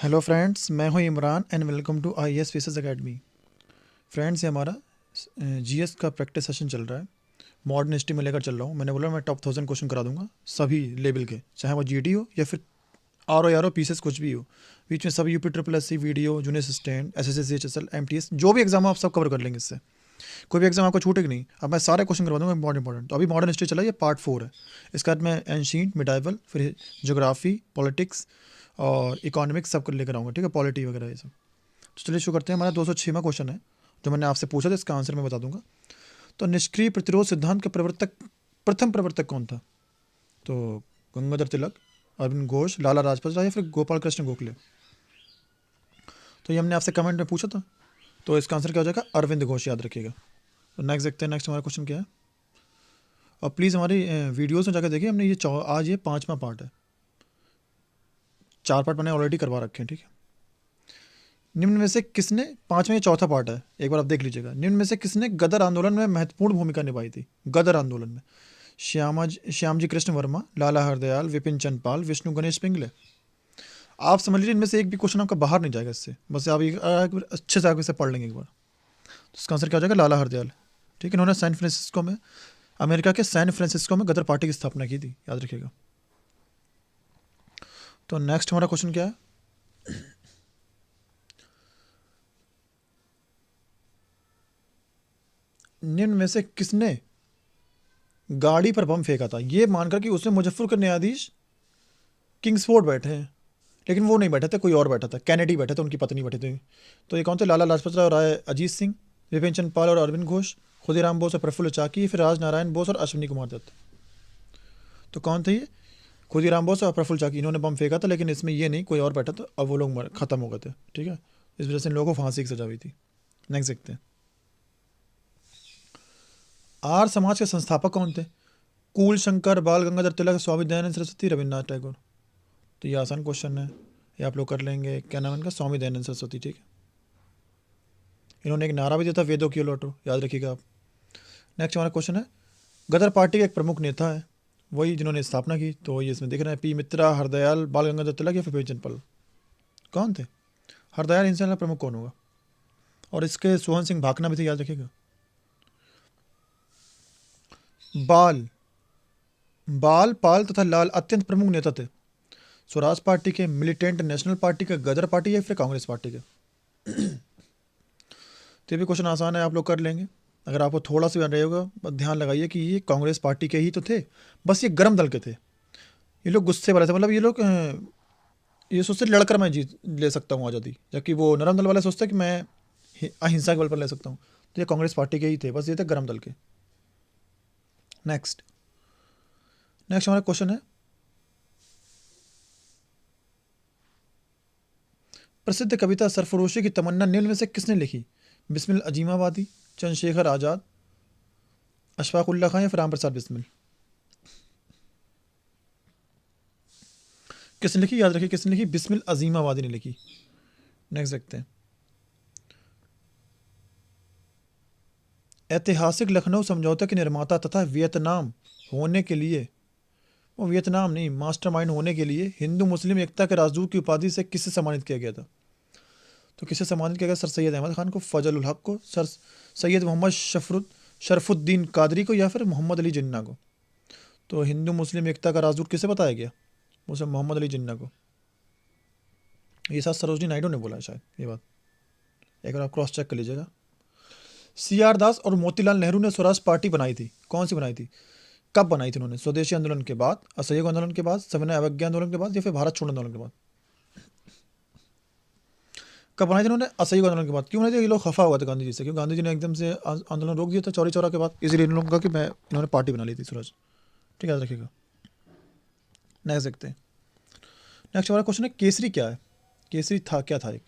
Hello friends, मैं हूं Imran and welcome to IAS faces academy. Friends, ये हमारा जीएस का प्रैक्टिस सेशन चल रहा है। मॉडर्न हिस्ट्री में लेकर चल रहा हूँ। मैंने बोला मैं टॉप 1000 क्वेश्चन करा दूंगा सभी लेवल के, चाहे वो जीडी हो या फिर आर ओ पीसेस कुछ भी हो। बीच में सब UP triple S C video junior assistant SSC CHSL MTS जो भी एग्जाम आप सब कवर कर लेंगे इससे। कोई भी एग्जाम आपको छूटेगा नहीं। अब मैं सारे क्वेश्चन करवा दूंगा इंपॉर्टेंट। तो अभी मॉडर्न हिस्ट्री चला, ये पार्ट 4 है। इसके बाद मैं एंशिएंट मिडाइवल, फिर ज्योग्राफी, पॉलिटिक्स और इकोनॉमिक्स सब कर लेकर आऊँगा। ठीक है, पॉलिटी वगैरह ये सब। तो चलिए शुरू करते हैं। हमारा 206वां क्वेश्चन है जो मैंने आपसे पूछा था, इसका आंसर मैं बता दूंगा। तो निष्क्रिय प्रतिरोध सिद्धांत का प्रथम प्रवर्तक कौन था? तो गंगाधर तिलक, अरविंद घोष, लाला लाजपत राय या फिर गोपाल कृष्ण गोखले? तो ये हमने आपसे कमेंट में पूछा था। तो इसका आंसर क्या हो जाएगा? अरविंद घोष, याद रखिएगा। तो नेक्स्ट देखते हैं, नेक्स्ट हमारा क्वेश्चन क्या है। और प्लीज़ हमारी वीडियोज़ में जाकर देखिए, हमने ये आज ये 5वां पार्ट है। 4 पार्ट मैंने ऑलरेडी करवा रखे हैं। ठीक है, निम्न में से किसने, 5वां ये चौथा पार्ट है, एक बार आप देख लीजिएगा। निम्न में से किसने गदर आंदोलन में महत्वपूर्ण भूमिका निभाई थी? गदर आंदोलन में श्यामजी कृष्ण वर्मा, लाला हरदयाल, विपिन चंद पाल, विष्णु गणेश पिंगले। आप समझ लीजिए इनमें से एक भी क्वेश्चन आपका बाहर नहीं जाएगा इससे। बस आप एक बार अच्छे से आप इसे पढ़ लेंगे एक बार। तो इसका आंसर क्या हो जाएगा? लाला हरदयाल। ठीक है, इन्होंने सैन फ्रांसिस्को में, अमेरिका के सैन फ्रांसिस्को में गदर पार्टी की स्थापना की थी, याद रखिएगा। तो नेक्स्ट हमारा क्वेश्चन क्या है? निम्न में से किसने गाड़ी पर बम फेंका था, ये मानकर कि उसमें मुजफ्फर के न्यायाधीश किंग्सफोर्ड बैठे हैं, लेकिन वो नहीं बैठे थे, कोई और बैठा था, कैनेडी बैठे थे, उनकी पत्नी बैठे थे। तो ये कौन थे? लाला लाजपत राय, अजीत सिंह, विपिन चंद पाल और अरविंद घोष, खुदीराम बोस और प्रफुल्ल चाकी, फिर राजनारायण बोस और अश्विनी कुमार दत्त। तो कौन थे ये? खुदीराम बोस और प्रफुल्ल चाकी, इन्होंने बम फेंका था, लेकिन इसमें ये नहीं, कोई और बैठा था। अब वो लोग खत्म हो गए थे। ठीक है, इस वजह से इन लोगों को फांसी की सजा हुई थी। नेक्स्ट देखते हैं। आर्य समाज के संस्थापक कौन थे? कूल शंकर, बाल गंगाधर तिलक, स्वामी दयानंद सरस्वती, रविन्द्रनाथ टैगोर। तो ये आसान क्वेश्चन है, ये आप लोग कर लेंगे। क्या नाम है इनका? स्वामी दयानंद सरस्वती। ठीक है, इन्होंने एक नारा भी दिया था, वेदों की लौटो, याद रखिएगा आप। नेक्स्ट हमारा क्वेश्चन है, गदर पार्टी का एक प्रमुख नेता है, वही जिन्होंने स्थापना की। तो ये इसमें दिख रहे हैं, पी मित्रा, हरदयाल, बाल गंगाधर तिलक या फिर विपिन चंद पाल। कौन थे? हरदयाल इनसे प्रमुख कौन होगा? और इसके सोहन सिंह भाकना भी थे, याद रखिएगा। बाल बाल पाल तथा लाल अत्यंत प्रमुख नेता थे। स्वराज पार्टी के, मिलिटेंट नेशनल पार्टी के, गदर पार्टी या फिर कांग्रेस पार्टी के? तो ये भी क्वेश्चन आसान है, आप लोग कर लेंगे। अगर आपको थोड़ा सा रहेगा, ध्यान लगाइए कि ये कांग्रेस पार्टी के ही तो थे, बस ये गर्म दल के थे। ये लोग गुस्से वाले थे, मतलब ये लोग ये सोचते लड़कर मैं जीत ले सकता हूँ आज़ादी, जबकि वो नरम दल वाले सोचते कि मैं अहिंसा के बल पर ले सकता हूँ। तो ये कांग्रेस पार्टी के ही थे, बस ये थे गर्म दल के। नेक्स्ट नेक्स्ट हमारा क्वेश्चन है, प्रसिद्ध कविता सरफरोशी की तमन्ना निम्न में से किसने लिखी? बिस्मिल अजीमाबादी, चंद्रशेखर आज़ाद, अशफाक उल्ला खान या फिर राम प्रसाद बिस्मिल? किसने लिखी? याद रखिए किसने लिखी? बिस्मिल अजीमाबादी ने लिखी। नेक्स्ट देखते हैं, ऐतिहासिक लखनऊ समझौते के निर्माता तथा वियतनाम होने के लिए, वो वियतनाम नहीं, मास्टरमाइंड होने के लिए हिंदू मुस्लिम एकता के राजदूत की उपाधि से किसे सम्मानित किया गया था? तो किसे सम्मानित किया गया? सर सैयद अहमद खान को, फजल उल हक को, सर सैयद मोहम्मद शरफुद्दीन कादरी को या फिर मोहम्मद अली जिन्ना को? तो हिंदू मुस्लिम एकता का राजदूत किसे बताया गया? उसे मोहम्मद अली जिन्ना को। ये साथ सरोजनी नायडू ने बोला है शायद ये बात, एक बार आप क्रॉस चेक कर लीजिएगा। सी आर दास और मोतीलाल नेहरू ने स्वराज पार्टी बनाई थी, कौन सी बनाई थी, कब बनाई थी उन्होंने? स्वदेशी आंदोलन के बाद, असहयोग आंदोलन के बाद, सविनय अवज्ञा आंदोलन के बाद या फिर भारत छोड़ो आंदोलन के बाद? कब बनाई थी उन्होंने? असहयोग आंदोलन के बाद। क्यों बनाई थी? ये लोग खफा हुआ था गांधी जी से, क्योंकि गांधी जी ने एकदम से आंदोलन रोक दिया था चौरी चौरा के बाद, इसीलिए इन लोगों का कि मैं, इन्होंने पार्टी बना ली थी स्वराज। ठीक है, याद रखिएगा। नेक्स्ट देखते हैं। नेक्स्ट हमारा क्वेश्चन है, केसरी क्या है? केसरी था क्या था? एक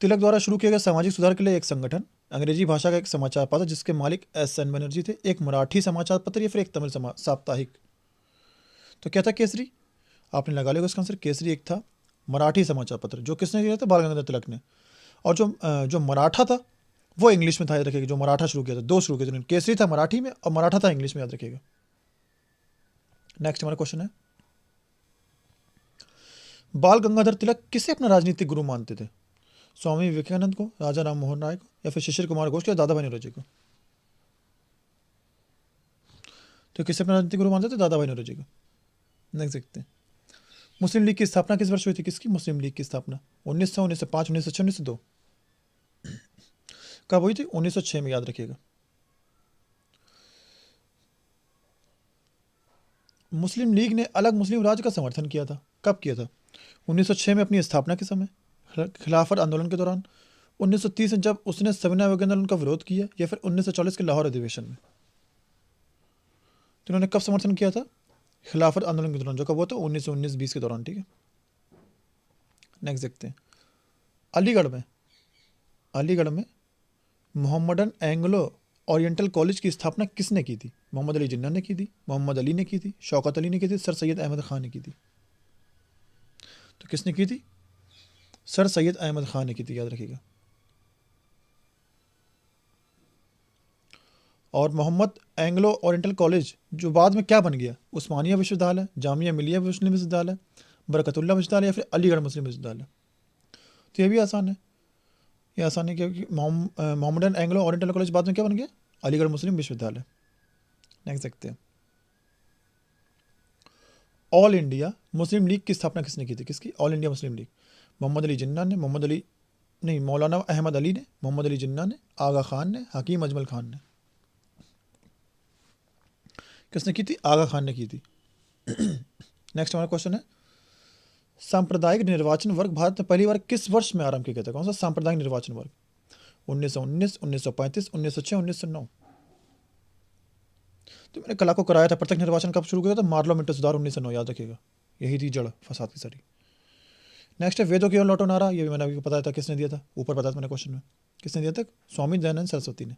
तिलक द्वारा शुरू किया गया सामाजिक सुधार के लिए एक संगठन, अंग्रेजी भाषा का एक समाचार पत्र जिसके मालिक एस एन बनर्जी थे, एक मराठी समाचार पत्र या फिर एक तमिल साप्ताहिक? तो क्या था केसरी? आपने लगा लिया इसका आंसर। केसरी एक था मराठी समाचार पत्र, जो किसने दिया था? बाल गंगाधर तिलक ने। और जो मराठा था वो इंग्लिश में था, याद रखिएगा। जो मराठा शुरू किया था, दो शुरू किए थे, केसरी था मराठी में और मराठा था इंग्लिश में, याद रखिएगा। नेक्स्ट हमारा क्वेश्चन है, बाल गंगाधर तिलक किसे अपना राजनीतिक गुरु मानते थे? स्वामी विवेकानंद को, राजा राम मोहन राय को, या फिर शिशिर कुमार घोष या दादा भाई नौरोजी को? तो किसे अपना राजनीतिक गुरु मानते थे? दादा भाई नौरोजी को। देख सकते हैं। मुस्लिम लीग की स्थापना किस वर्ष हुई थी? किसकी मुस्लिम लीग की स्थापना? 1900, 1905, 1906, 1902? कब हुई थी? 1906 में, याद रखिएगा। मुस्लिम लीग ने अलग मुस्लिम राज्य का समर्थन किया था। कब किया था? 1906 में अपनी स्थापना के समय, खिलाफत आंदोलन के दौरान, 1930 में जब उसने सविनय अवज्ञा आंदोलन का विरोध किया, या फिर 1940 के लाहौर अधिवेशन में? तो इन्होंने कब समर्थन किया था? खिलाफत आंदोलन के दौरान, जो कब हुआ था? 1919-20 के दौरान। ठीक है, नेक्स्ट देखते हैं। अलीगढ़ में मोहम्मदन एंग्लो ओरिएंटल कॉलेज की स्थापना किसने की थी? मोहम्मद अली जिन्ना ने की थी, मोहम्मद अली ने की थी, शौकत अली ने की थी, सर सैयद अहमद खान ने की थी? तो किसने की थी? सर सैयद अहमद खान ने की थी, याद रखिएगा। और मोहम्मद एंग्लो ओरिएंटल कॉलेज जो बाद में क्या बन गया? उस्मानिया विश्वविद्यालय, जामिया मिलिया मुस्लिम विश्वविद्यालय, बरकतुल्ला विश्वविद्यालय, या फिर अलीगढ़ मुस्लिम विश्वविद्यालय? तो ये भी आसान है, ये आसान है, क्योंकि मोहम्मदन एंग्लो ओरिएंटल कॉलेज बाद में क्या बन गया? अलीगढ़ मुस्लिम विश्वविद्यालय। नेक्स्ट देखते हैं। ऑल इंडिया मुस्लिम लीग की स्थापना किसने की थी? किसकी? All India Muslim League. Mohammad Ali Jinnah ने, मौलाना अहमद अली ने, मोहम्मद अली जिन्ना ने, आगा खान ने, हकीम अजमल खान ने? किसने की थी? आगा खान ने की थी। नेक्स्ट हमारा क्वेश्चन है, सांप्रदायिक निर्वाचन वर्ग भारत में पहली बार किस वर्ष में आरंभ किया गया था? कौन सा सांप्रदायिक निर्वाचन वर्ग? 1919, 1935, 1906, 1909? तो मैंने कला को कराया था। प्रत्यक्ष निर्वाचन कब शुरू किया था? मार्लो मिंटो सुधार 1909, याद रखिएगा। यही थी जड़ फसाद की सारी। नेक्स्ट है, वेदों की ओर लौटो नारा। ये भी मैंने अभी बताया था, किसने दिया था? ऊपर बताया था मैंने क्वेश्चन में। किसने दिया था? स्वामी दयानंद सरस्वती ने।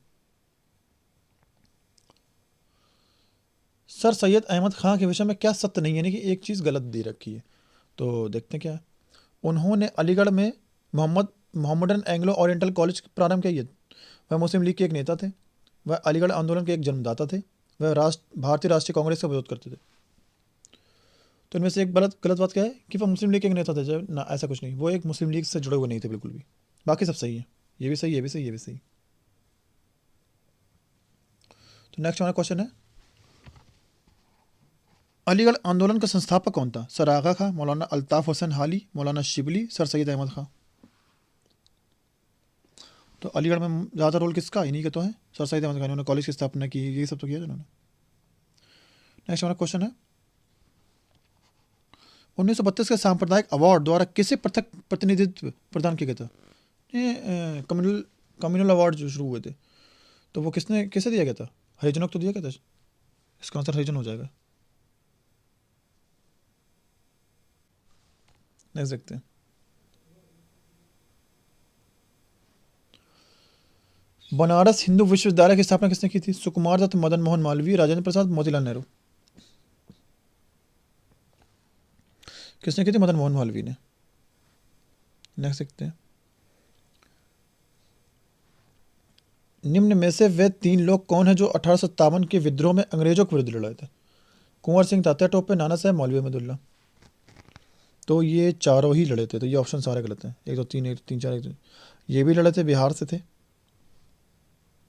सर सैयद अहमद खां के विषय में क्या सत्य नहीं है, यानी कि एक चीज़ गलत दे रखी है? तो देखते हैं क्या है। उन्होंने अलीगढ़ में मोहम्मदन एंग्लो ओरिएंटल कॉलेज प्रारंभ किया। वह मुस्लिम लीग के एक नेता थे। वह अलीगढ़ आंदोलन के एक जन्मदाता थे। वह भारतीय राष्ट्रीय कांग्रेस का विरोध करते थे। तो इनमें से एक गलत बात क्या है? कि वह मुस्लिम लीग के एक नेता थे। जब ना, ऐसा कुछ नहीं, वो एक मुस्लिम लीग से जुड़े हुए नहीं थे बिल्कुल भी। बाकी सब सही है, ये भी सही, ये भी सही, ये भी सही। तो नेक्स्ट हमारा क्वेश्चन है, अलीगढ़ आंदोलन का संस्थापक कौन था? सर आगा खां, मौलाना अल्ताफ हुसैन हाली, मौलाना शिबली, सर सैयद अहमद खां? तो अलीगढ़ में ज़्यादा रोल किसका? इन्हीं के तो है, सर सैयद अहमद खान। इन्होंने कॉलेज की स्थापना की, ये सब तो किया उन्होंने। नेक्स्ट हमारा क्वेश्चन है, 1932 के सांप्रदायिक अवार्ड द्वारा किसे पृथक प्रतिनिधित्व प्रदान किया गया था? ये कम्युनल अवार्ड जो शुरू हुए थे, तो वो किसे दिया गया था? हरिजनों को तो दिया गया था। इसका आंसर हरिजन हो जाएगा। नेक्स्ट देखते हैं। बनारस हिंदू विश्वविद्यालय की स्थापना किसने की थी? सुकुमार दत्त, मदन मोहन मालवीय, राजेंद्र प्रसाद, मोतीलाल नेहरू? किसने की थी? मदन मोहन मालवीय ने। नेक्स्ट देखते हैं। निम्न में से वे 3 लोग कौन है जो 1857 के विद्रोह में अंग्रेजों के विरुद्ध लड़े थे? कुंवर सिंह, तात्या टोपे, नाना साहब, मौलवी अहमदुल्ला? तो ये चारों ही लड़े थे। तो ये ऑप्शन सारे गलत हैं। 1 2 3, 1 3 4, 1 2। ये भी लड़े थे, बिहार से थे,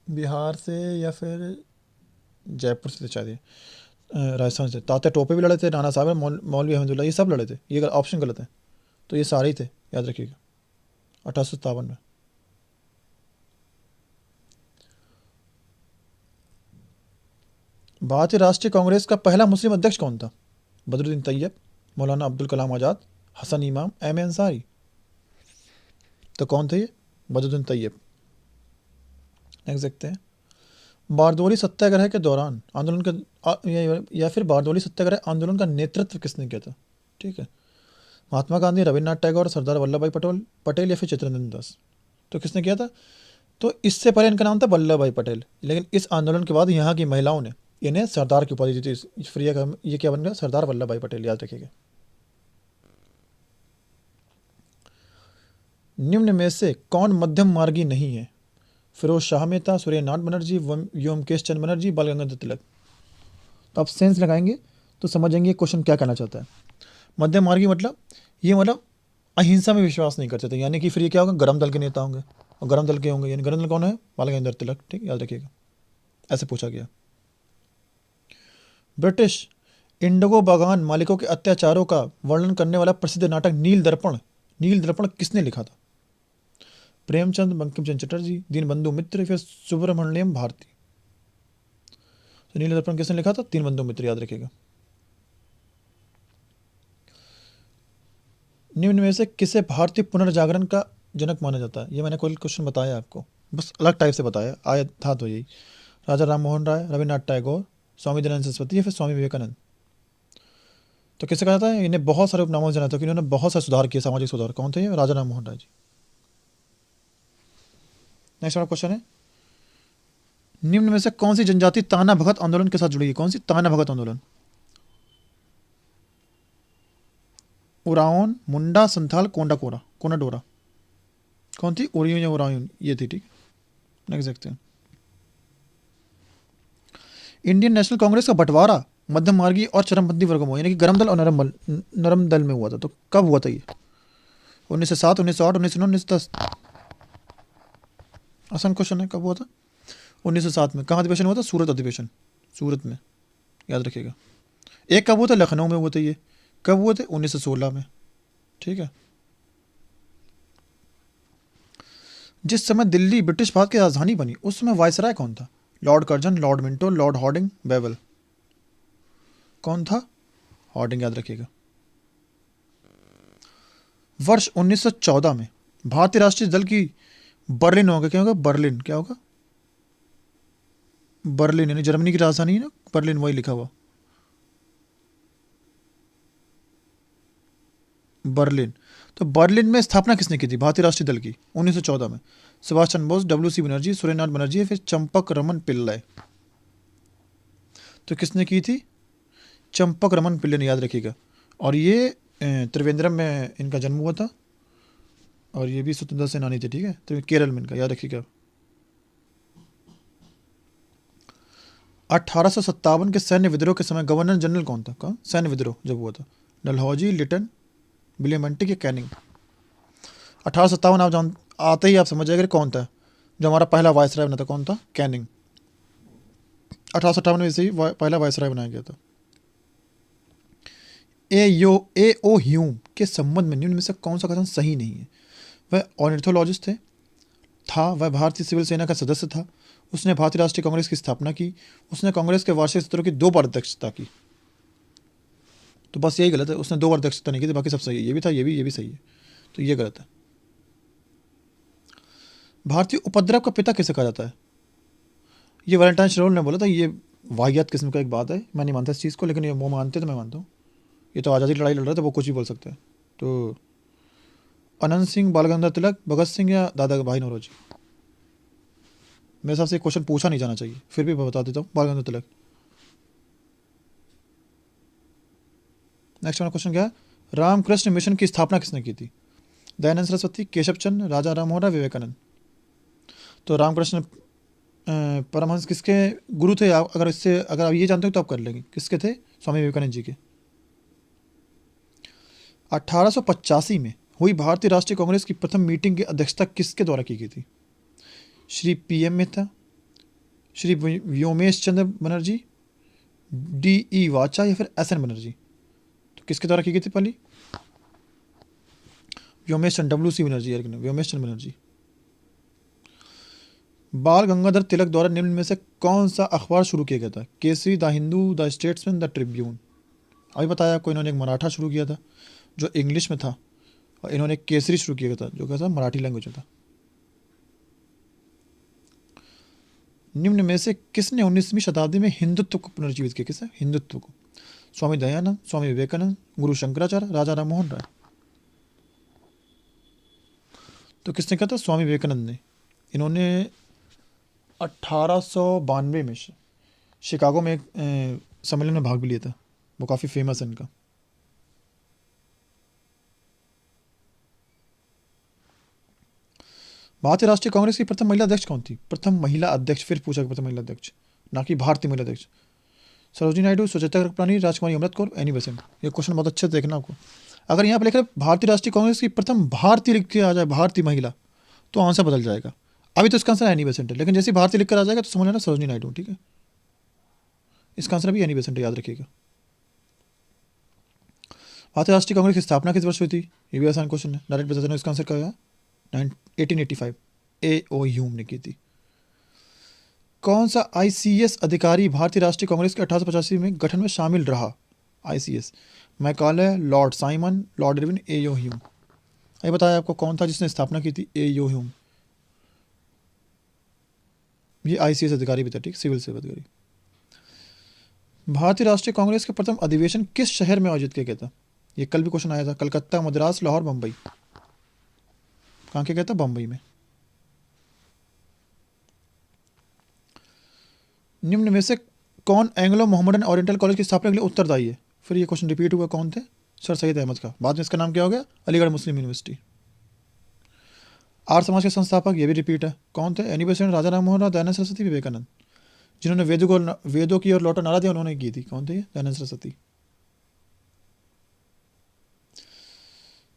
बिहार से या फिर जयपुर से थे शायद, ये राजस्थान से। तात्या टोपे भी लड़े थे, नाना साहब, मौलवी अहमदुल्ला, ये सब लड़े थे। ये ऑप्शन गलत है। तो ये सारे ही थे, याद रखिएगा, 1857 में। भारतीय राष्ट्रीय कांग्रेस का पहला मुस्लिम अध्यक्ष कौन था? बदरुद्दीन तैयब, मौलाना अब्दुल कलाम आज़ाद, हसन इमाम, एम ए अंसारी? तो कौन थे ये? बदरुद्दीन तैयब। नेक्स्ट देखते हैं। बारदोली सत्याग्रह के दौरान आंदोलन का या फिर बारदोली सत्याग्रह आंदोलन का नेतृत्व किसने किया था? ठीक है, महात्मा गांधी, रविन्द्रनाथ टैगोर, सरदार वल्लभ भाई पटेल या फिर चित्तरंजन दास? तो किसने किया था? तो इससे पहले इनका नाम था वल्लभ भाई पटेल, लेकिन इस आंदोलन के बाद यहाँ की महिलाओं ने इन्हें सरदार की उपाधि दी थी। फिर ये क्या बन गया? सरदार वल्लभ भाई पटेल, याद रखिएगा। निम्न में से कौन मध्यम मार्गी नहीं है? फिरोज शाह मेहता, सूर्यनाथ बनर्जी, व्योमकेश चंद्र बनर्जी, बाल गंगाधर तिलक? तो आप सेंस लगाएंगे तो समझेंगे क्वेश्चन क्या कहना चाहता है। मध्यम मार्गी मतलब ये, मतलब अहिंसा में विश्वास नहीं करते थे, यानी कि फिर ये क्या होगा, गर्म दल के नेता होंगे, और गर्म दल के होंगे, यानी गर्म दल कौन है, बाल गंगाधर तिलक, ठीक, याद रखिएगा, ऐसे पूछा गया। ब्रिटिश इंडिगो बागान मालिकों के अत्याचारों का वर्णन करने वाला प्रसिद्ध नाटक नील दर्पण किसने लिखा था? प्रेमचंद, बंकिम चंद्र चटर्जी, दीनबंधु मित्र, फिर सुब्रमण्यम भारती। तो नील दर्पण किसने लिखा था? दीनबंधु मित्र, याद रखिएगा। निम्न में से किसे भारतीय पुनर्जागरण का जनक माना जाता है? ये मैंने कोई क्वेश्चन बताया आपको, बस अलग टाइप से बताया, आया था तो यही, राजा राम मोहन राय, रविन्द्रनाथ टैगोर, स्वामी दयानंद सरस्वती या फिर स्वामी विवेकानंद। तो किसे कहा जाता है? इन्हें बहुत सारे उपनामों से जाना था कि इन्होंने बहुत सारे सुधार किए, सामाजिक सुधार। कौन थे? राजा राम मोहन राय जी। नेक्स्ट वाला क्वेश्चन है, निम्न में से कौन सी जनजाति ताना भगत आंदोलन के साथ जुड़ी है? कौन सी? ताना भगत आंदोलन। उराओन, मुंडा, संथाल, कोंडाडोरा। कौन थी? ओरियन या उरायून, ये थी, ठीक। नेक्स्ट देखते हैं, इंडियन नेशनल कांग्रेस का बंटवारा मध्यम मार्गी और चरमपंथी वर्गों में, यानी कि गर्म दल और नरम दल में हुआ था। तो कब हुआ था ये? 1907, 1908, 1909, 1910। आसान क्वेश्चन है, कब हुआ था? 1907 में। कहाँ अधिवेशन हुआ था? सूरत अधिवेशन, सूरत में, याद रखिएगा। एक कब हुआ था? लखनऊ में हुआ था। ये कब हुए थे? 1916 में, ठीक है। जिस समय दिल्ली ब्रिटिश भारत की राजधानी बनी उस समय वायसराय कौन था? Lord Curzon, Lord Minto, Lord Harding, bevel. कौन था? हॉर्डिंग, याद रखिएगा। वर्ष 1914 में भारतीय राष्ट्रीय दल की बर्लिन होगा, क्या होगा? बर्लिन, क्या होगा? बर्लिन, यानी जर्मनी की राजधानी है ना, बर्लिन, वही लिखा हुआ, बर्लिन। तो बर्लिन में स्थापना किसने की थी भारतीय राष्ट्रीय दल की? 1914 में। सुभाष चंद्र बोस, डब्ल्यू.सी. बनर्जी, सूर्यनाथ बनर्जी, फिर चंपक रमन पिल्लई। तो किसने की थी? चंपक रमन पिल्लई ने, याद रखिएगा। और ये त्रिवेंद्रम में इनका जन्म हुआ था, और ये भी स्वतंत्रता सेनानी थे, ठीक है। तो केरल में इनका, याद रखिएगा। 1857 के सैन्य विद्रोह के समय गवर्नर जनरल कौन था? कौन? सैन्य विद्रोह जब हुआ था, डलहौजी, लिटन, विलियम बेंटिक या कैनिंग। 1857 आप जान आते ही आप समझ जाएंगे कौन था। जो हमारा पहला वायसराय बना था, कौन था? कैनिंग। 1858 में से ही पहला वायसराय बनाया गया था। ए ओ ह्यूम के संबंध में निम्न में से कौन सा कथन सही नहीं है? वह ऑर्निथोलॉजिस्ट थे, वह भारतीय सिविल सेना का सदस्य था, उसने भारतीय राष्ट्रीय कांग्रेस की स्थापना की, उसने कांग्रेस के वार्षिक सत्रों की 2 बार अध्यक्षता की। तो बस यही गलत है, उसने 2 बार अध्यक्षता नहीं की थी, बाकी सब सही है। ये भी था, ये भी सही है, तो ये गलत है। भारतीय उपद्रव का पिता किसे कहा जाता है? ये वैलेंटाइन शिरोल ने बोला था। ये वाहियात किस्म का एक बात है, मैं नहीं मानता इस चीज़ को, लेकिन ये वो मानते तो मैं मानता हूँ। ये तो आज़ादी की लड़ाई लड़ रहे थे, वो कुछ भी बोल सकते हैं। तो अनंत सिंह, बाल गंगाधर तिलक, भगत सिंह या दादा भाई नौरोजी। मेरे हिसाब से क्वेश्चन पूछा नहीं जाना चाहिए, फिर भी मैं बता देता हूँ, बाल गंगाधर तिलक। नेक्स्ट वाला क्वेश्चन क्या है? रामकृष्ण मिशन की स्थापना किसने की थी? दयानंद सरस्वती, केशव चंद्र, राजा राम मोहन राय, विवेकानंद। तो रामकृष्ण परमहंस किसके गुरु थे? अगर आप ये जानते हो तो आप कर लेंगे। किसके थे? स्वामी विवेकानंद जी के। 1885 में हुई भारतीय राष्ट्रीय कांग्रेस की प्रथम मीटिंग की अध्यक्षता किसके द्वारा की गई थी? श्री पी.एम. मेहता, श्री व्योमेश चंद्र बनर्जी, डी.ई. वाचा या फिर एस.एन. बनर्जी। तो किसके द्वारा की गई थी पहली? व्योमेश चंद्र, डब्ल्यू.सी. बनर्जी, व्योमेश चंद्र बनर्जी। बाल गंगाधर तिलक द्वारा निम्न में से कौन सा अखबार शुरू किया गया था? Kesari, the Hindu, the statesman, the Tribune. अभी बताया आपको, इन्होंने एक मराठा शुरू किया था जो इंग्लिश में था, और इन्होंने केसरी शुरू किया था जो क्या था, मराठी लैंग्वेज में था। निम्न में से किसने 19वीं शताब्दी में हिंदुत्व को पुनर्जीवित किया? किसने? हिंदुत्व को। स्वामी दयानंद, स्वामी विवेकानंद, गुरु शंकराचार्य, राजा राम मोहन राय। तो किसने कहा था? स्वामी विवेकानंद ने। इन्होंने 1892 में शिकागो में एक सम्मेलन में भाग भी लिया था, वो काफ़ी फेमस है इनका। भारतीय राष्ट्रीय कांग्रेस की प्रथम महिला अध्यक्ष कौन थी? प्रथम महिला अध्यक्ष, फिर पूछा प्रथम महिला अध्यक्ष, ना कि भारतीय महिला अध्यक्ष। सरोजिनी नायडू, सुचेता कृपलानी, राजकुमारी अमृत कौर, एनी बेसेंट। ये क्वेश्चन बहुत अच्छे से देखना आपको। अगर यहाँ पे लिख रहे भारतीय राष्ट्रीय कांग्रेस की प्रथम भारतीय लिख के आ जाए, भारतीय महिला, तो आंसर बदल जाएगा। अभी तो इसका आंसर एनी बेसेंट है, लेकिन जैसे भारतीय लिख कर आ जाएगा तो समझ लेना सरोजिनी नायडू। ठीक है, इसका आंसर भी एनी बेसेंट है, याद रखिएगा। भारतीय राष्ट्रीय कांग्रेस की स्थापना किस वर्ष हुई थी? ये भी आसान क्वेश्चन है, डायरेक्ट बता देना। इसका आंसर क्या है? 1885। A.O. ह्यूम ने की थी। कौन सा ICS अधिकारी भारतीय राष्ट्रीय कांग्रेस के 1885 में गठन में शामिल रहा? ICS Macaulay, Lord Simon, Lord Irwin, A.O. Hume. ये बताया आपको कौन था जिसने स्थापना की थी? A.O. ह्यूम। ये ICS अधिकारी भी था, ठीक, सिविल सेवा अधिकारी। भारतीय राष्ट्रीय कांग्रेस का प्रथम अधिवेशन किस शहर में आयोजित किया गया था? ये कल भी क्वेश्चन आया था। कलकत्ता, मद्रास, लाहौर, बम्बई। कहाँ किया गया था? बम्बई में। निम्न में से कौन एंग्लो मोहम्मदन ओरिएंटल कॉलेज की स्थापना के लिए उत्तरदायी है? फिर ये क्वेश्चन रिपीट हुआ, कौन थे? सर सैयद अहमद का। बाद में इसका नाम क्या हो गया? अलीगढ़ मुस्लिम यूनिवर्सिटी। आर्य समाज के संस्थापक, ये भी रिपीट है, कौन थे? एनी बेसेंट, राजा राम मोहन राय, दयानंद सरस्वती, विवेकानंद। जिन्होंने वेदों की ओर लौटा नारा दिया, उन्होंने की थी, कौन थे? दयानंद सरस्वती।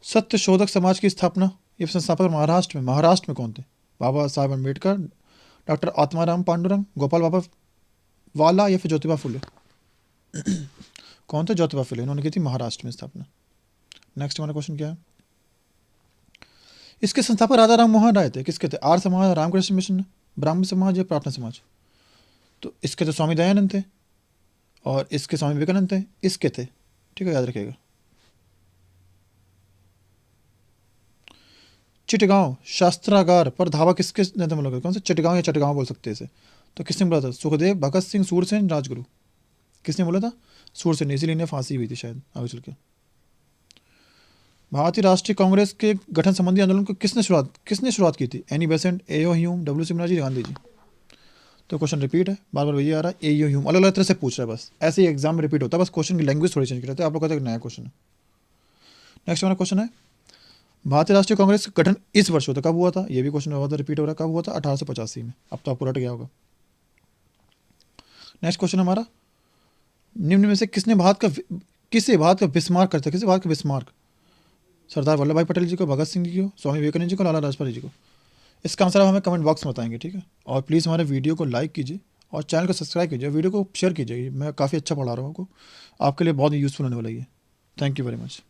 सत्य शोधक समाज की स्थापना, ये संस्थापक महाराष्ट्र में कौन थे? बाबा साहेब अम्बेडकर, डॉक्टर आत्माराम पांडुरंग, गोपाल बाबा वाला, या फिर ज्योतिबा फुले? कौन थे? ज्योतिबा फुले, इन्होंने की थी महाराष्ट्र में स्थापना। नेक्स्ट हमारा क्वेश्चन क्या है? इसके संस्थापक राजा राम मोहन राय थे, किसके थे? आर्य समाज, रामकृष्ण मिशन, ब्राह्मण समाज या प्रार्थना समाज? तो इसके तो स्वामी दयानंद थे और इसके स्वामी विवेकानंद थे, इसके थे। ठीक है, याद रखिएगा। चिटगांव शास्त्रागार पर धावा किसके नेतृत्व में लगा? कौन सा? चिटगांव या चटगांव बोल सकते हैं इसे। तो किसने बोला था? सुखदेव, भगत सिंह, सूरसेन, राजगुरु। किसने बोला था? सूरसेन, इसीलिए इन्हें फांसी हुई थी शायद आगे चल के। भारतीय राष्ट्रीय कांग्रेस के गठन संबंधी आंदोलन को किसने शुरुआत की थी? Annie Besant, A.O. Hume, W.C. Mukherjee, Gandhi ji. तो क्वेश्चन रिपीट है, बार बार वही आ रहा है, A.O. ह्यूम। अलग अलग तरह से पूछ रहा है, बस ऐसे ही एग्जाम में रिपीट होता है, बस क्वेश्चन की लैंग्वेज थोड़ी चेंज करते हैं। आप लोग कहते हैं नया क्वेश्चन है। नेक्स्ट हमारा क्वेश्चन है, भारतीय राष्ट्रीय कांग्रेस का गठन इस वर्ष होता, कब हुआ था? ये भी क्वेश्चन हुआ था, रिपीट हो रहा है, कब हुआ था? 1885 में। अब तो आपको रट गया होगा। नेक्स्ट क्वेश्चन हमारा, निम्न में से किसे भारत का बिस्मार्क करते हैं? किसे भारत का बिस्मार्क? सरदार वल्लभ भाई पटेल जी को, भगत सिंह जी को, स्वामी विवेकानंद जी को, लाला लाजपत जी को? इसका आंसर आप हमें कमेंट बॉक्स में बताएंगे, ठीक है। और प्लीज़ हमारे वीडियो को लाइक कीजिए और चैनल को सब्सक्राइब कीजिए, वीडियो को शेयर कीजिए। मैं काफ़ी अच्छा पढ़ा रहा हूँ आपको, आपके लिए बहुत यूज़फुल होने वाला है। Thank you very much.